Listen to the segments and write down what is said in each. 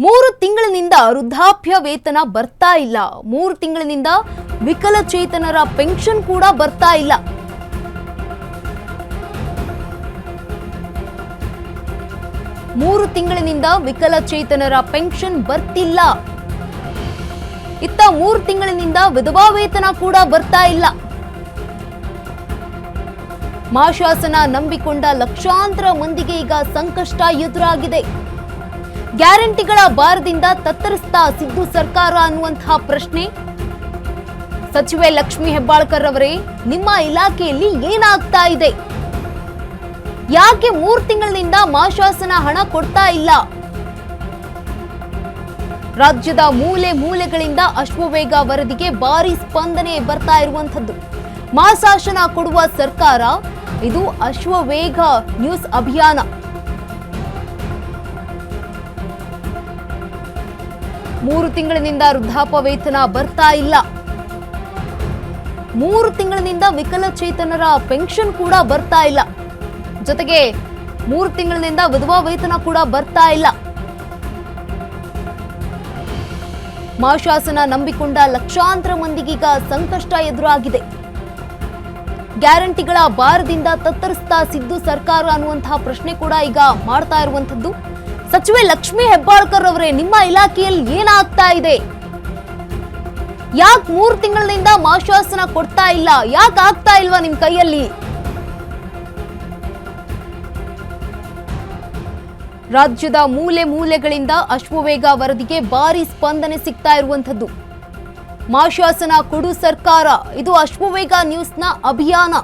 3 ತಿಂಗಳಿನಿಂದ ವೃದ್ಧಾಪ್ಯ ವೇತನ ಬರ್ತಾ ಇಲ್ಲ. 3 ತಿಂಗಳಿನಿಂದ ವಿಕಲಚೇತನರ ಪೆನ್ಷನ್ ಕೂಡ ಬರ್ತಾ ಇಲ್ಲ. ಮೂರು ತಿಂಗಳಿನಿಂದ ವಿಕಲಚೇತನರ ಪೆನ್ಷನ್ ಬರ್ತಿಲ್ಲ. ಇತ್ತ 3 ತಿಂಗಳಿನಿಂದ ವಿಧವಾ ವೇತನ ಕೂಡ ಬರ್ತಾ ಇಲ್ಲ. ಮಾಶಾಸನ ನಂಬಿಕೊಂಡ ಲಕ್ಷಾಂತರ ಮಂದಿಗೆ ಈಗ ಸಂಕಷ್ಟ ಎದುರಾಗಿದೆ. ಗ್ಯಾರಂಟಿಗಳ ಭಾರದಿಂದ ತತ್ತರಿಸ್ತಾ ಸಿದ್ದು ಸರ್ಕಾರ ಅನ್ನುವಂತಹ ಪ್ರಶ್ನೆ. ಸಚಿವೆ ಲಕ್ಷ್ಮಿ ಹೆಬ್ಬಾಳ್ಕರ್ ಅವರೇ, ನಿಮ್ಮ ಇಲಾಖೆಯಲ್ಲಿ ಏನಾಗ್ತಾ ಇದೆ? ಯಾಕೆ 3 ತಿಂಗಳಿನಿಂದ ಮಾಶಾಸನ ಹಣ ಕೊಡ್ತಾ ಇಲ್ಲ? ರಾಜ್ಯದ ಮೂಲೆ ಮೂಲೆಗಳಿಂದ ಅಶ್ವವೇಗ ವರದಿಗೆ ಭಾರಿ ಸ್ಪಂದನೆ ಬರ್ತಾ ಇರುವಂತದ್ದು. ಮಾಸಾಶನ ಕೊಡುವ ಸರ್ಕಾರ, ಇದು ಅಶ್ವವೇಗ ನ್ಯೂಸ್ ಅಭಿಯಾನ. ಮೂರು ತಿಂಗಳಿನಿಂದ ವೃದ್ಧಾಪ್ಯ ವೇತನ ಬರ್ತಾ ಇಲ್ಲ. 3 ತಿಂಗಳಿನಿಂದ ವಿಕಲಚೇತನರ ಪೆನ್ಷನ್ ಕೂಡ ಬರ್ತಾ ಇಲ್ಲ. ಜೊತೆಗೆ 3 ತಿಂಗಳಿನಿಂದ ವಿಧವಾ ವೇತನ ಕೂಡ ಬರ್ತಾ ಇಲ್ಲ. ಮಾಶಾಸನ ನಂಬಿಕೊಂಡ ಲಕ್ಷಾಂತರ ಮಂದಿಗೀಗ ಸಂಕಷ್ಟ ಎದುರಾಗಿದೆ. ಗ್ಯಾರಂಟಿಗಳ ಭಾರದಿಂದ ತತ್ತರಿಸ್ತಾ ಸಿದ್ದು ಸರ್ಕಾರ ಅನ್ನುವಂತಹ ಪ್ರಶ್ನೆ ಕೂಡ ಈಗ ಮಾಡ್ತಾ ಇರುವಂತದ್ದು. ಸಚಿವೆ ಲಕ್ಷ್ಮಿ ಹೆಬ್ಬಾಳ್ಕರ್ ಅವರೇ, ನಿಮ್ಮ ಇಲಾಖೆಯಲ್ಲಿ ಏನಾಗ್ತಾ ಇದೆ? ಯಾಕೆ 3 ತಿಂಗಳಿನಿಂದ ಮಾಶಾಸನ ಕೊಡ್ತಾ ಇಲ್ಲ? ಯಾಕೆ ಆಗ್ತಾ ಇಲ್ವಾ ನಿಮ್ ಕೈಯಲ್ಲಿ? ರಾಜ್ಯದ ಮೂಲೆ ಮೂಲೆಗಳಿಂದ ಅಶ್ವವೇಗ ವರದಿಗೆ ಭಾರಿ ಸ್ಪಂದನೆ ಸಿಗ್ತಾ ಇರುವಂತದ್ದು. ಮಾಶಾಸನ ಕೊಡು ಸರ್ಕಾರ, ಇದು ಅಶ್ವವೇಗ ನ್ಯೂಸ್ನ ಅಭಿಯಾನ.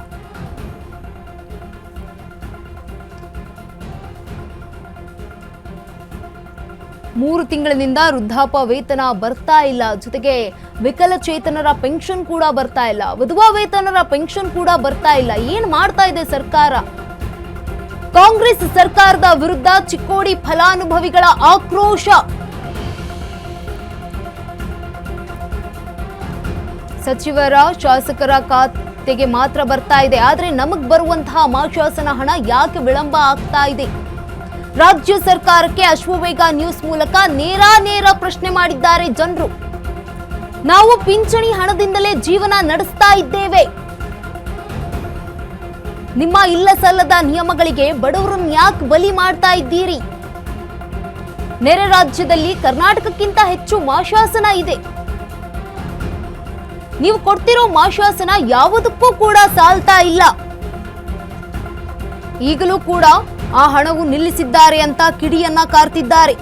ಮೂರು ತಿಂಗಳಿನಿಂದ ವೃದ್ಧಾಪ್ಯ ವೇತನ ಬರ್ತಾ ಇಲ್ಲ. ಜೊತೆಗೆ ವಿಕಲಚೇತನರ ಪೆನ್ಷನ್ ಕೂಡ ಬರ್ತಾ ಇಲ್ಲ. ವಿಧವಾ ವೇತನರ ಪೆನ್ಷನ್ ಕೂಡ ಬರ್ತಾ ಇಲ್ಲ. ಏನ್ ಮಾಡ್ತಾ ಇದೆ ಸರ್ಕಾರ? ಕಾಂಗ್ರೆಸ್ ಸರ್ಕಾರದ ವಿರುದ್ಧ ಚಿಕ್ಕೋಡಿ ಫಲಾನುಭವಿಗಳ ಆಕ್ರೋಶ. ಸಚಿವರ ಶಾಸಕರ ಖಾತೆಗೆ ಮಾತ್ರ ಬರ್ತಾ ಇದೆ, ಆದ್ರೆ ನಮಗ್ ಬರುವಂತಹ ಮಾಶಾಸನ ಹಣ ಯಾಕೆ ವಿಳಂಬ ಆಗ್ತಾ ಇದೆ? ರಾಜ್ಯ ಸರ್ಕಾರಕ್ಕೆ ಅಶ್ವವೇಗ ನ್ಯೂಸ್ ಮೂಲಕ ನೇರ ಪ್ರಶ್ನೆ ಮಾಡಿದ್ದಾರೆ ಜನರು. ನಾವು ಪಿಂಚಣಿ ಹಣದಿಂದಲೇ ಜೀವನ ನಡೆಸ್ತಾ ಇದ್ದೇವೆ. ನಿಮ್ಮ ಇಲ್ಲ ಸಲ್ಲದ ನಿಯಮಗಳಿಗೆ ಬಡವರನ್ನು ಯಾಕೆ ಬಲಿ ಮಾಡ್ತಾ ಇದ್ದೀರಿ? ನೆರೆ ರಾಜ್ಯದಲ್ಲಿ ಕರ್ನಾಟಕಕ್ಕಿಂತ ಹೆಚ್ಚು ಮಾಶಾಸನ ಇದೆ. ನೀವು ಕೊಡ್ತಿರೋ ಮಾಶಾಸನ ಯಾವುದಕ್ಕೂ ಕೂಡ ಸಾಲ್ತಾ ಇಲ್ಲ. ಈಗಲೂ ಕೂಡ ಆ ಹಣವು ನಿಲ್ಲಿಸಿದ್ದಾರೆ ಅಂತ ಕಿಡಿಯನ್ನ ಕಾರ್ತಿದ್ದಾರೆ.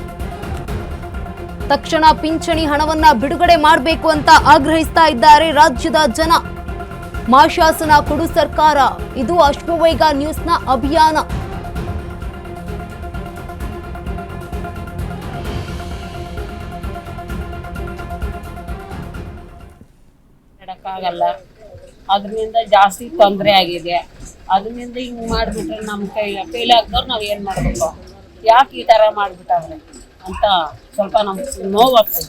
ತಕ್ಷಣ ಪಿಂಚಣಿ ಹಣವನ್ನ ಬಿಡುಗಡೆ ಮಾಡಬೇಕು ಅಂತ ಆಗ್ರಹಿಸ್ತಾ ಇದ್ದಾರೆ ರಾಜ್ಯದ ಜನ. ಮಾಶಾಸನ ಕೊಡು ಸರ್ಕಾರ, ಇದು ಅಶ್ವವೇಗ ನ್ಯೂಸ್ನ ಅಭಿಯಾನ. ಆಗಲ್ಲ, ಅದರಿಂದ ಜಾಸ್ತಿ ತೊಂದರೆ ಆಗಿದೆ. ಅದರಿಂದ ಹಿಂಗ್ ಮಾಡ್ಬಿಟ್ರೆ ನಮ್ಮ ಕೈಲಾಗ್ದವ್ರು ನಾವ್ ಏನ್ ಮಾಡ್ಬೇಕು? ಯಾಕೆ ಈ ತರ ಮಾಡ್ಬಿಟ್ಟವ್ರೆ ಅಂತ ಸ್ವಲ್ಪ ನಮ್ಗೆ ನೋವಾಗ್ತದೆ.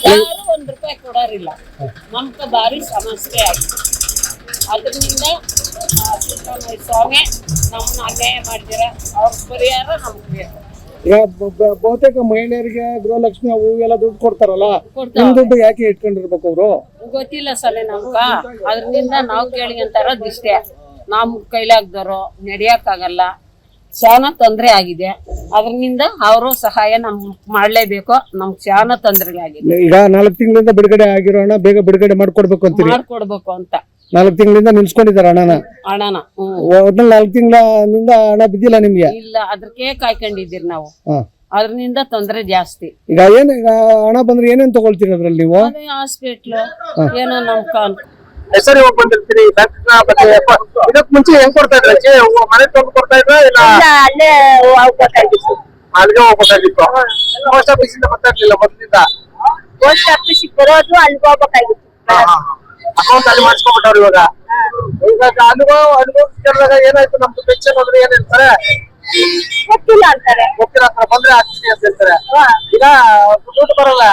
ಯಾರು ₹1 ಕೊಡೋರಿಲ್ಲ. ನಮ್ಗೆ ಭಾರಿ ಸಮಸ್ಯೆ ಆಗಿದೆ. ಅದರಿಂದ ಸಿದ್ದರಾಮಯ್ಯ ಸ್ವಾಮಿ ನಮ್ಮನ್ನ ಅನ್ಯಾಯ ಮಾಡಿದಿರ, ಅವ್ರ ಪರಿಹಾರ ನಮ್ಗೆ ಬೇಕು. ಈಗ ಬಹುತೇಕ ಮಹಿಳೆಯರಿಗೆ ಗೃಹಲಕ್ಷ್ಮಿ ಅವು ಎಲ್ಲ ದುಡ್ಡು ಕೊಡ್ತಾರಲ್ಲ, ನಿಮ್ ದುಡ್ಡು ಯಾಕೆ ಇಟ್ಕೊಂಡಿರ್ಬೇಕು ಅವರು? ಗೊತ್ತಿಲ್ಲ ಸಲ ನಮ್ಗ. ಅದ್ರಿಂದ ನಾವು ಕೇಳಿ ಅಂತಾರದಿಷ್ಟೇ. ನಮ್ ಕೈಲಾಗ್ದವ್ರು ನಡೆಯಕ್ಕಾಗಲ್ಲ, ಶಾನ ತೊಂದ್ರೆ ಆಗಿದೆ. ಅದರಿಂದ ಅವರು ಸಹಾಯ ನಮ್ ಮಾಡ್ಲೇಬೇಕು. ನಮ್ಗೆ ಶಾನ ತೊಂದ್ರೆ ಆಗಿದೆ. ಈಗ 4 ತಿಂಗಳಿಂದ ಬಿಡುಗಡೆ ಆಗಿರೋ ಹಣ ಬೇಗ ಬಿಡುಗಡೆ ಮಾಡ್ಕೊಡ್ಬೇಕು ಅಂತೀರಿ? ಮಾಡ್ಕೊಡ್ಬೇಕು ಅಂತ 4 ತಿಂಗಳಿಂದ ನಿಲ್ಸ್ಕೊಂಡಿದ್ದಾರೆ ಹಣನ. 4 ತಿಂಗಳಿಂದ ಹಣ ಬಿದ್ದಿಲ್ಲ ನಿಮ್ಗೆ? ಇಲ್ಲ, ಅದಕ್ಕೆ ಕಾಯ್ಕೊಂಡಿದ್ದೀರಿ ನಾವು. ಅದ್ರಿಂದ ತೊಂದ್ರೆ ಜಾಸ್ತಿ. ಈಗ ಏನ್ ಹಣ ಬಂದ್ರೆ ಏನೇನ್ ತಗೊಳ್ತೀರಿ ಅದ್ರಲ್ಲಿ ನೀವು? ಹಾಸ್ಪಿಟ್ಲು ಏನೋ ನಮ್ ಹೆಸರು ಹೋಗಿ ಬಂದಿರ್ತೀರಿ. ಇದಕ್ ಮುಂಚೆ ಹೆಂಗ್ ಕೊಡ್ತಾ ಇದ್ರಿ? ಮನೆ ತಂದು ಕೊಡ್ತಾ ಇದ್ರ ಇಲ್ಲ ಅಲ್ಲೇ ಹೋಗ್ಬೇಕಾಗಿತ್ತು? ಅಲ್ಲಿಗೆ ಹೋಗ್ಬೇಕಾಗಿತ್ತು. ಪೋಸ್ಟ್ ಆಫೀಸ್ ಇಂದ ಗೊತ್ತಾಗ್ಲಿಲ್ಲ ಮೊದಲಿಂದ? ಪೋಸ್ಟ್ ಆಫೀಸ್ ಬರೋದು ಅಲ್ಲಿಗೆ ಹೋಗ್ಬೇಕಾಗಿತ್ತು. ಅಕೌಂಟ್ ಅಲ್ಲಿ ಮಾಡಿಸ್ಕೊಂಡ್ಬಿಟ್ಟವ್ರು. ಇವಾಗ ಅನುಭವ ಏನಾಯ್ತು? ನಮ್ದು ಪೆನ್ಷನ್ ಅಂದ್ರೆ ಏನ್ ಹೇಳ್ತಾರೆ? ಗೊತ್ತಿಲ್ಲ ಅಂತಾರೆ. ಗೊತ್ತಿಲ್ಲ, ಬಂದ್ರೆ ಹಾಕ್ತೀನಿ ಅಂತ ಹೇಳ್ತಾರೆ. ಈಗ ದುಡ್ಡು ಬರಲ್ಲ.